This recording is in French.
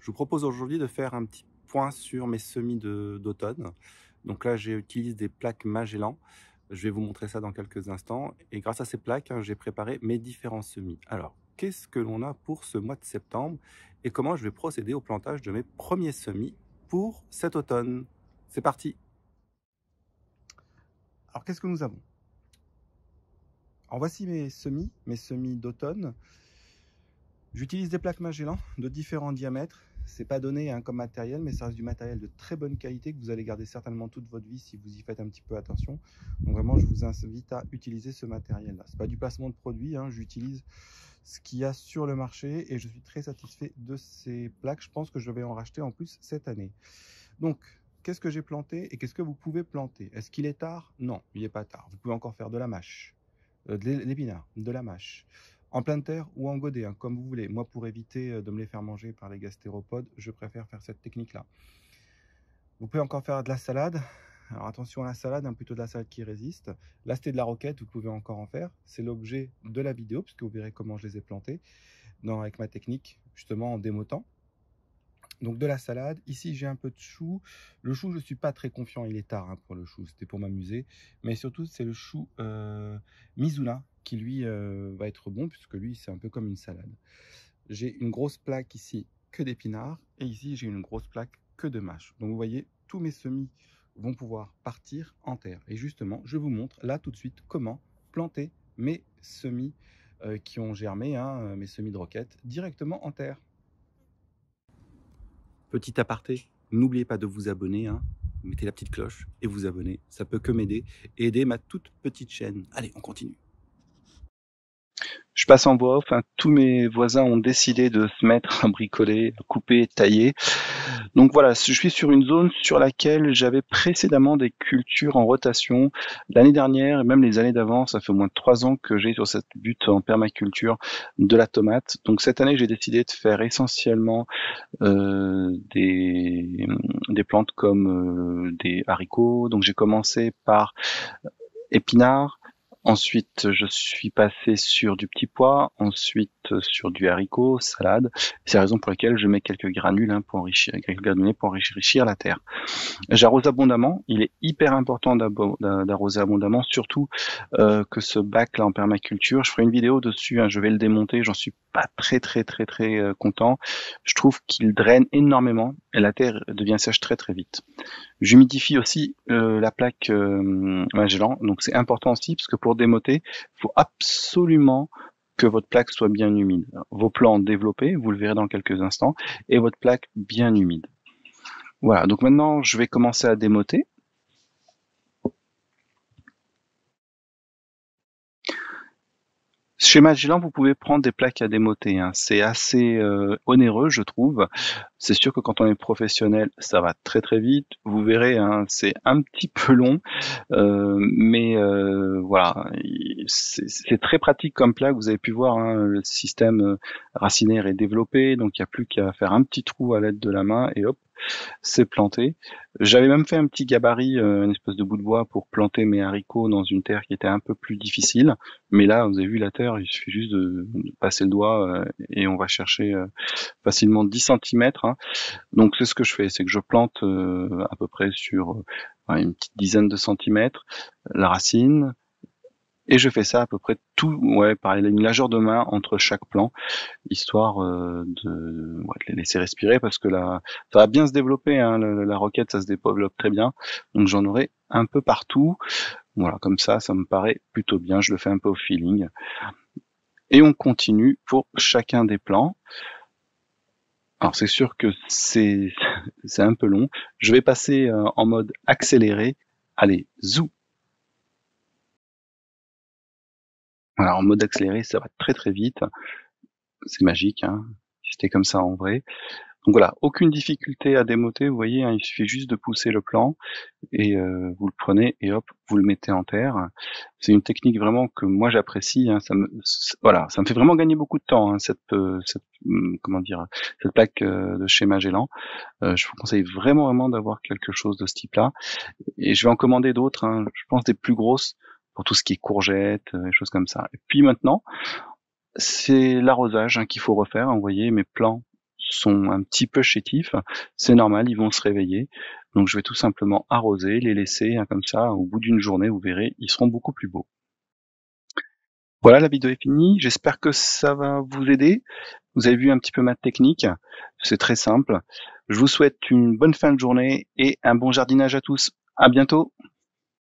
vous propose aujourd'hui de faire un petit point sur mes semis d'automne. Donc là, j'utilise des plaques Magellan. Je vais vous montrer ça dans quelques instants. Et grâce à ces plaques, j'ai préparé mes différents semis. Alors, qu'est-ce que l'on a pour ce mois de septembre et comment je vais procéder au plantage de mes premiers semis pour cet automne? C'est parti! Alors, qu'est-ce que nous avons? Alors, voici mes semis d'automne. J'utilise des plaques Magellan de différents diamètres. C'est pas donné comme matériel, mais ça reste du matériel de très bonne qualité que vous allez garder certainement toute votre vie si vous y faites un petit peu attention. Donc vraiment, je vous invite à utiliser ce matériel-là. C'est pas du placement de produit, j'utilise ce qu'il y a sur le marché et je suis très satisfait de ces plaques. Je pense que je vais en racheter en plus cette année. Donc, qu'est-ce que j'ai planté et qu'est-ce que vous pouvez planter? Est-ce qu'il est tard? Non, il n'est pas tard. Vous pouvez encore faire de la mâche, de l'épinard, de la mâche. En pleine terre ou en godet, comme vous voulez. Moi, pour éviter de me les faire manger par les gastéropodes, je préfère faire cette technique-là. Vous pouvez encore faire de la salade. Alors attention à la salade, plutôt de la salade qui résiste. Là, c'était de la roquette, vous pouvez encore en faire. C'est l'objet de la vidéo, puisque vous verrez comment je les ai plantés avec ma technique, justement en démotant. Donc de la salade. Ici, j'ai un peu de chou. Le chou, je ne suis pas très confiant. Il est tard pour le chou. C'était pour m'amuser. Mais surtout, c'est le chou Mizuna qui, lui, va être bon, puisque lui, c'est un peu comme une salade. J'ai une grosse plaque ici que d'épinards. Et ici, j'ai une grosse plaque que de mâche. Donc, vous voyez, tous mes semis vont pouvoir partir en terre. Et justement, je vous montre là tout de suite comment planter mes semis qui ont germé, mes semis de roquette, directement en terre. Petit aparté, n'oubliez pas de vous abonner, mettez la petite cloche et vous abonner, ça peut que m'aider et aider ma toute petite chaîne. Allez, on continue. Je passe en voix off, tous mes voisins ont décidé de se mettre à bricoler, à couper, tailler. Donc voilà, je suis sur une zone sur laquelle j'avais précédemment des cultures en rotation. L'année dernière et même les années d'avant, ça fait au moins 3 ans que j'ai sur cette butte en permaculture de la tomate. Donc cette année, j'ai décidé de faire essentiellement des plantes comme des haricots. Donc j'ai commencé par épinards. Ensuite, je suis passé sur du petit pois, ensuite sur du haricot, salade. C'est la raison pour laquelle je mets quelques granules pour enrichir la terre. J'arrose abondamment. Il est hyper important d'arroser abondamment, surtout que ce bac là en permaculture. Je ferai une vidéo dessus. Je vais le démonter. J'en suis pas très content. Je trouve qu'il draine énormément et la terre devient sèche très vite. J'humidifie aussi la plaque Magellan, donc c'est important aussi parce que pour démoter, il faut absolument que votre plaque soit bien humide. Vos plants développés, vous le verrez dans quelques instants, et votre plaque bien humide. Voilà, donc maintenant je vais commencer à démoter. Chez Magellan, vous pouvez prendre des plaques à démoter. C'est assez onéreux, je trouve. C'est sûr que quand on est professionnel, ça va très vite. Vous verrez, c'est un petit peu long, mais voilà, c'est très pratique comme plaque. Vous avez pu voir, le système racinaire est développé, donc il n'y a plus qu'à faire un petit trou à l'aide de la main et hop, c'est planté. J'avais même fait un petit gabarit, une espèce de bout de bois pour planter mes haricots dans une terre qui était un peu plus difficile. Mais là, vous avez vu la terre, il suffit juste de passer le doigt et on va chercher facilement 10 centimètres. Donc c'est ce que je fais, c'est que je plante à peu près sur une petite dizaine de centimètres la racine. Et je fais ça à peu près par une largeur de main entre chaque plant, histoire de les laisser respirer parce que là, ça va bien se développer. La roquette, ça se développe très bien. Donc j'en aurai un peu partout. Voilà, comme ça me paraît plutôt bien. Je le fais un peu au feeling. Et on continue pour chacun des plants. Alors c'est sûr que c'est un peu long. Je vais passer en mode accéléré. Allez, zou. Alors en mode accéléré, ça va très vite. C'est magique, si c'était comme ça en vrai. Donc voilà, aucune difficulté à démoter, vous voyez, il suffit juste de pousser le plant et vous le prenez et hop, vous le mettez en terre. C'est une technique vraiment que moi j'apprécie. Ça me fait vraiment gagner beaucoup de temps, cette plaque de chez Magellan. Je vous conseille vraiment d'avoir quelque chose de ce type-là. Et je vais en commander d'autres. Je pense des plus grosses pour tout ce qui est courgettes, des choses comme ça. Et puis maintenant, c'est l'arrosage qu'il faut refaire. Vous voyez, mes plants sont un petit peu chétifs, c'est normal, ils vont se réveiller. Donc je vais tout simplement arroser, les laisser comme ça, au bout d'une journée, vous verrez, ils seront beaucoup plus beaux. Voilà, la vidéo est finie, j'espère que ça va vous aider. Vous avez vu un petit peu ma technique, c'est très simple. Je vous souhaite une bonne fin de journée et un bon jardinage à tous. À bientôt!